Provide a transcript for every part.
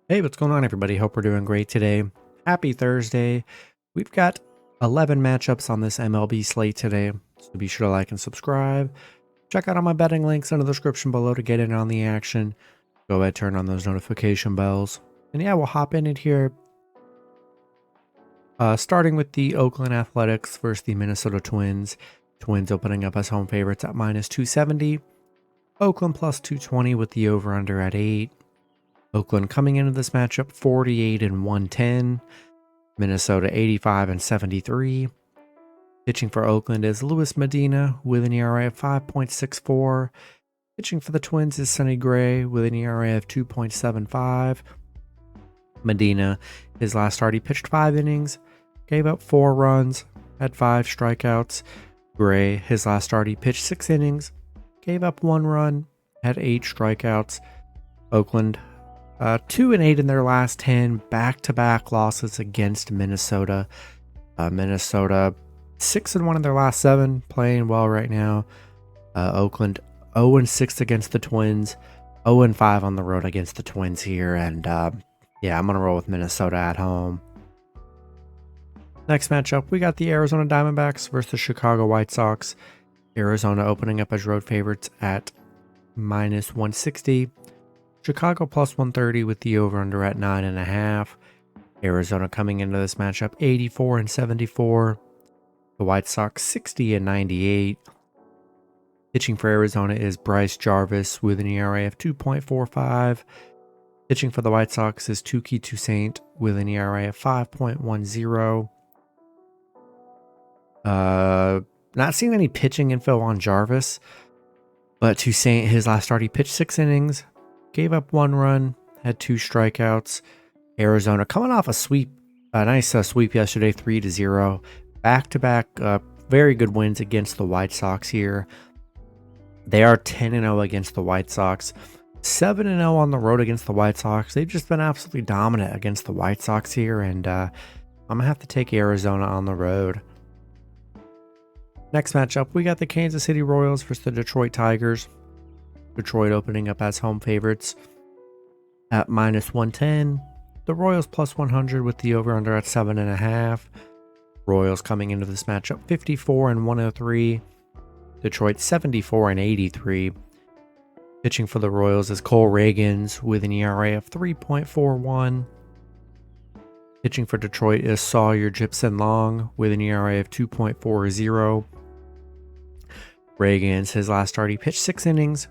Hey, what's going on, everybody? Hope we're doing great today. Happy Thursday. We've got 11 matchups on this MLB slate today, so be sure to like and subscribe. Check out all my betting links in the description below to get in on the action. Go ahead, turn on those notification bells. And yeah, we'll hop in it here. Starting with the Oakland Athletics versus the Minnesota Twins. Twins opening up as home favorites at -270. Oakland plus 220 with the over-under at 8. Oakland coming into this matchup 48 and 110. Minnesota 85 and 73. Pitching for Oakland is Luis Medina with an ERA of 5.64. Pitching for the Twins is Sonny Gray with an ERA of 2.75. Medina, his last start, he pitched 5 innings, gave up 4 runs, had 5 strikeouts. Gray, his last start, he pitched 6 innings, gave up 1 run, had 8 strikeouts. Oakland 2-8 in their last 10 back-to-back losses against Minnesota. Minnesota 6-1 in their last 7, playing well right now. Oakland 0-6 against the Twins, 0-5 on the road against the Twins here, and yeah, I'm gonna roll with Minnesota at home. Next matchup, we got the Arizona Diamondbacks versus the Chicago White Sox. Arizona opening up as road favorites at -160. Chicago plus 130 with the over-under at 9.5. Arizona coming into this matchup 84 and 74. The White Sox 60 and 98. Pitching for Arizona is Bryce Jarvis with an ERA of 2.45. Pitching for the White Sox is Touki Toussaint with an ERA of 5.10. Not seeing any pitching info on Jarvis, but Toussaint, his last start, he pitched 6 innings. Gave up 1 run, had 2 strikeouts. Arizona coming off a nice sweep yesterday, 3-0. Back-to-back, very good wins against the White Sox here. They are 10-0 against the White Sox, 7-0 on the road against the White Sox. They've just been absolutely dominant against the White Sox here, and I'm going to have to take Arizona on the road. Next matchup, we got the Kansas City Royals versus the Detroit Tigers. Detroit opening up as home favorites at -110. The Royals plus 100 with the over-under at 7.5. Royals coming into this matchup 54 and 103. Detroit 74 and 83. Pitching for the Royals is Cole Ragans with an ERA of 3.41. Pitching for Detroit is Sawyer Gipson Long with an ERA of 2.40. Ragans, his last start, he pitched 6 innings.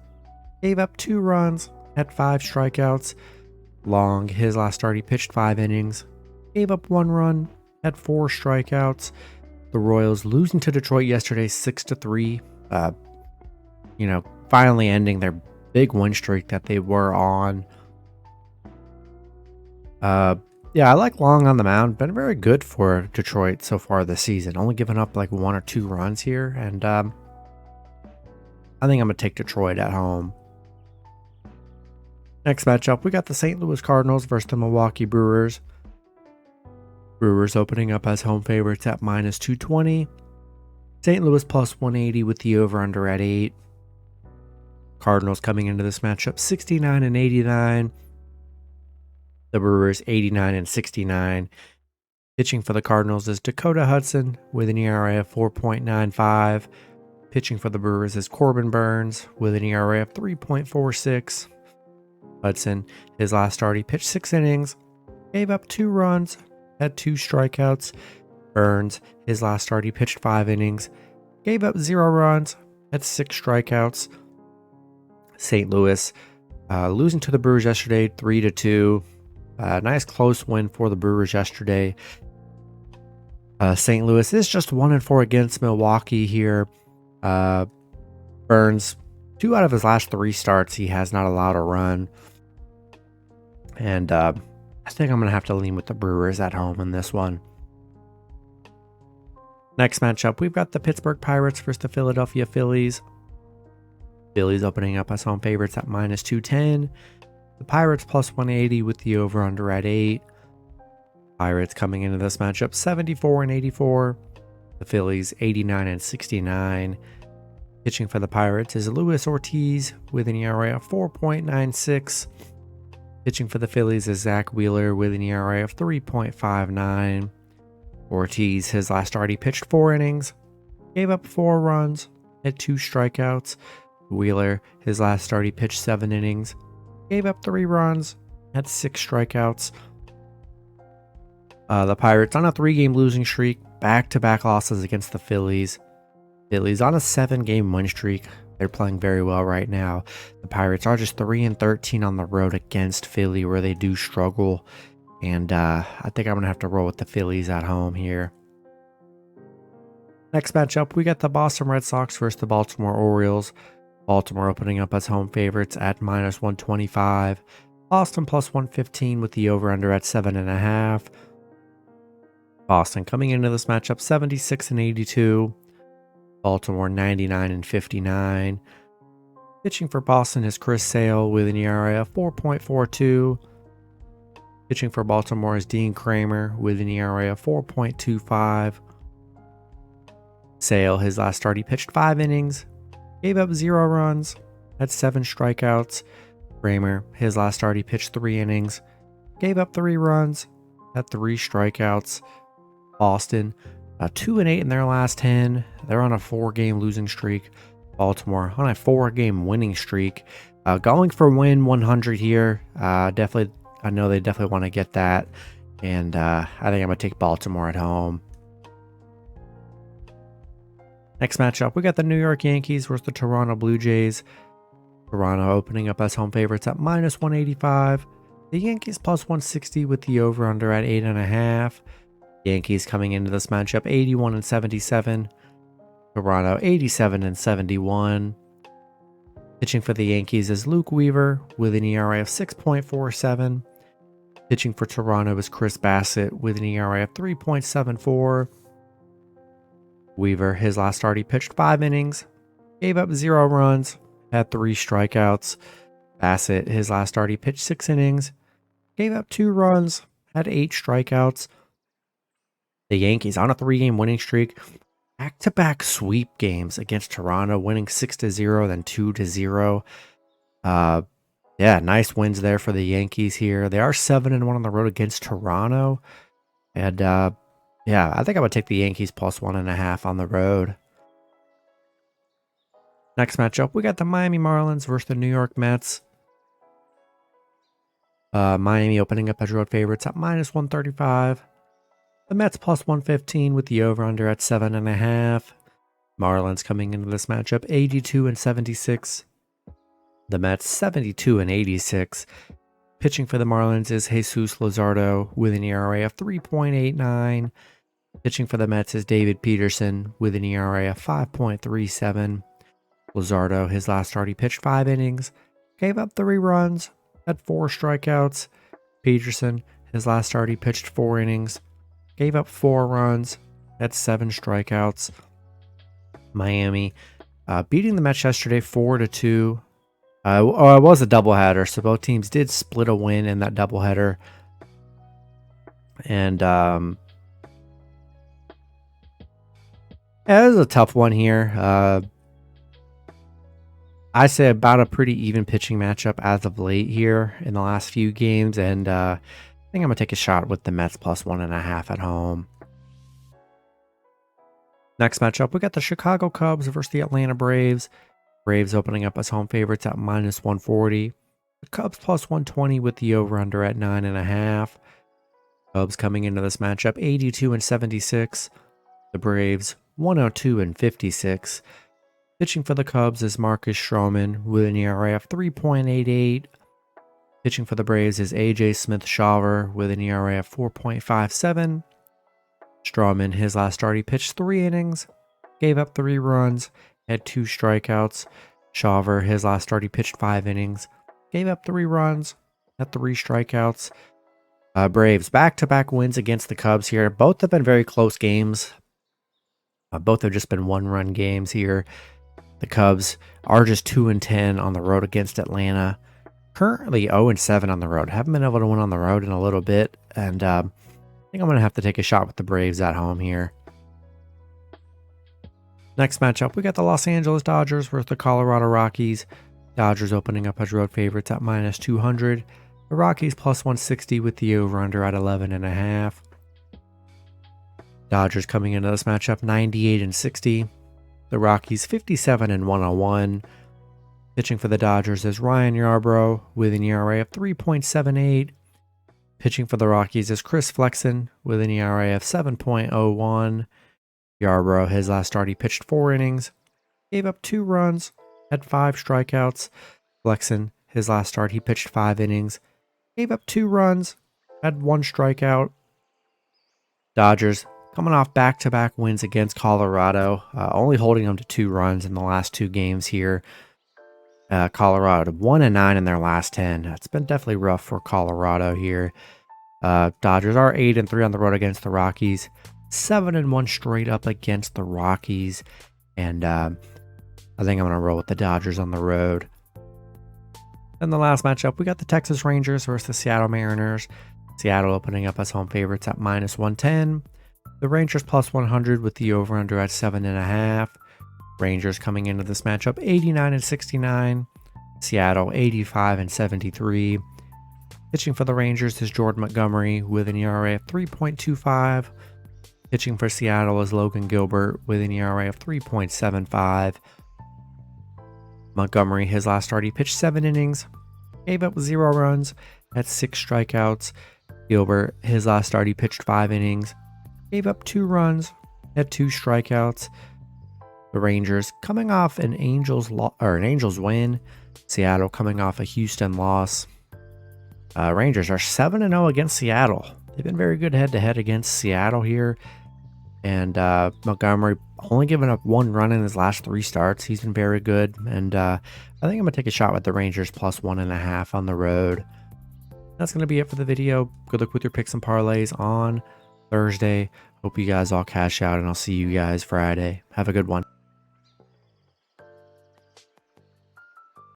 Gave up 2 runs, had 5 strikeouts. Long, his last start, he pitched 5 innings. Gave up 1 run, had 4 strikeouts. The Royals losing to Detroit yesterday 6-3. Finally ending their big win streak that they were on. Yeah, I like Long on the mound. Been very good for Detroit so far this season. Only giving up like 1 or 2 runs here. And I think I'm going to take Detroit at home. Next matchup, we got the St. Louis Cardinals versus the Milwaukee Brewers. Brewers opening up as home favorites at -220. St. Louis plus 180 with the over-under at 8. Cardinals coming into this matchup 69 and 89. The Brewers 89 and 69. Pitching for the Cardinals is Dakota Hudson with an ERA of 4.95. Pitching for the Brewers is Corbin Burns with an ERA of 3.46. Hudson, his last start, he pitched 6 innings, gave up 2 runs, had 2 strikeouts. Burns, his last start, he pitched 5 innings, gave up 0 runs, had 6 strikeouts. St. Louis losing to the Brewers yesterday, 3-2. Nice close win for the Brewers yesterday. St. Louis is just 1-4 against Milwaukee here. Burns, 2 out of his last 3 starts, he has not allowed a run. And I think I'm going to have to lean with the Brewers at home in this one. Next matchup, we've got the Pittsburgh Pirates versus the Philadelphia Phillies. Phillies opening up as home favorites at -210. The Pirates plus 180 with the over-under at 8. Pirates coming into this matchup 74 and 84. The Phillies 89 and 69. Pitching for the Pirates is Luis Ortiz with an ERA of 4.96. Pitching for the Phillies is Zach Wheeler with an ERA of 3.59. Ortiz, his last start, he pitched 4 innings, gave up 4 runs, had 2 strikeouts. Wheeler, his last start, he pitched 7 innings, gave up 3 runs, had 6 strikeouts. The Pirates on a 3-game losing streak, back-to-back losses against the Phillies. Phillies on a 7-game win streak. They're playing very well right now. The Pirates are just 3-13 on the road against Philly, where they do struggle. And I think I'm going to have to roll with the Phillies at home here. Next matchup, we got the Boston Red Sox versus the Baltimore Orioles. Baltimore opening up as home favorites at -125. Boston +115 with the over-under at 7.5. Boston coming into this matchup 76-82. Baltimore 99-59. Pitching for Boston is Chris Sale with an ERA of 4.42. Pitching for Baltimore is Dean Kramer with an ERA of 4.25. Sale, his last start, he pitched 5 innings, gave up 0 runs, had 7 strikeouts. Kramer, his last start, he pitched 3 innings, gave up 3 runs, had 3 strikeouts. Boston, 2-8 in their last 10. They're on a 4-game losing streak. Baltimore on a 4-game winning streak. Going for win 100 here. Definitely, I know they definitely want to get that. And I think I'm going to take Baltimore at home. Next matchup, we got the New York Yankees versus the Toronto Blue Jays. Toronto opening up as home favorites at -185. The Yankees +160 with the over-under at 8.5. Yankees coming into this matchup 81-77. Toronto 87-71. Pitching for the Yankees is Luke Weaver with an ERA of 6.47. Pitching for Toronto is Chris Bassett with an ERA of 3.74. Weaver, his last start, he pitched 5 innings, gave up 0 runs, had 3 strikeouts. Bassett, his last start, he pitched 6 innings, gave up 2 runs, had 8 strikeouts. The Yankees on a 3-game winning streak, back-to-back sweep games against Toronto, winning 6-0, then 2-0. Yeah, nice wins there for the Yankees here. They are 7-1 on the road against Toronto. And yeah, I think I would take the Yankees +1.5 on the road. Next matchup, we got the Miami Marlins versus the New York Mets. Miami opening up as road favorites at -135. The Mets +115 with the over-under at 7.5. Marlins coming into this matchup 82-76. The Mets 72-86. Pitching for the Marlins is Jesus Luzardo with an ERA of 3.89. Pitching for the Mets is David Peterson with an ERA of 5.37. Luzardo, his last start, he pitched 5 innings, gave up 3 runs, had 4 strikeouts. Peterson, his last start, he pitched 4 innings, gave up 4 runs, had 7 strikeouts. Miami beating the Mets yesterday 4-2. It was a doubleheader, so both teams did split a win in that doubleheader. And yeah, it was a tough one here. I say about a pretty even pitching matchup as of late here in the last few games, and I think I'm going to take a shot with the Mets +1.5 at home. Next matchup, we got the Chicago Cubs versus the Atlanta Braves. Braves opening up as home favorites at -140. The Cubs +120 with the over-under at 9.5. Cubs coming into this matchup 82-76. The Braves 102-56. Pitching for the Cubs is Marcus Stroman with an ERA of 3.88. Pitching for the Braves is AJ Smith-Shawver with an ERA of 4.57. Stroman, his last start, he pitched 3 innings, gave up 3 runs, had 2 strikeouts. Shawver, his last start, he pitched 5 innings, gave up 3 runs, had 3 strikeouts. Braves back-to-back wins against the Cubs here. Both have been very close games. Both have just been 1-run games here. The Cubs are just 2-10 on the road against Atlanta. Currently 0-7 on the road. Haven't been able to win on the road in a little bit. And I think I'm going to have to take a shot with the Braves at home here. Next matchup, we got the Los Angeles Dodgers versus the Colorado Rockies. Dodgers opening up as road favorites at -200. The Rockies plus 160 with the over-under at 11.5. Dodgers coming into this matchup 98-60. The Rockies 57-101. Pitching for the Dodgers is Ryan Yarbrough with an ERA of 3.78. Pitching for the Rockies is Chris Flexen with an ERA of 7.01. Yarbrough, his last start, he pitched 4 innings, gave up 2 runs, had 5 strikeouts. Flexen, his last start, he pitched 5 innings, gave up 2 runs, had 1 strikeout. Dodgers coming off back-to-back wins against Colorado, only holding them to 2 runs in the last 2 games here. Colorado 1-9 in their last 10. It's been definitely rough for Colorado here. Dodgers are 8-3 on the road against the Rockies, 7-1 straight up against the Rockies, and I think I'm going to roll with the Dodgers on the road. In the last matchup, we got the Texas Rangers versus the Seattle Mariners. Seattle opening up as home favorites at -110. The Rangers plus 100 with the over-under at 7.5. Rangers coming into this matchup 89-69. Seattle 85-73. Pitching for the Rangers is Jordan Montgomery with an ERA of 3.25. Pitching for Seattle is Logan Gilbert with an ERA of 3.75. Montgomery, his last start, he pitched 7 innings, gave up 0 runs, had 6 strikeouts. Gilbert, his last start, he pitched 5 innings, gave up 2 runs, had 2 strikeouts. The Rangers coming off an Angels win. Seattle coming off a Houston loss. Rangers are 7-0 against Seattle. They've been very good head-to-head against Seattle here. And Montgomery only given up 1 run in his last 3 starts. He's been very good. And I think I'm going to take a shot with the Rangers plus 1.5 on the road. That's going to be it for the video. Good luck with your picks and parlays on Thursday. Hope you guys all cash out, and I'll see you guys Friday. Have a good one.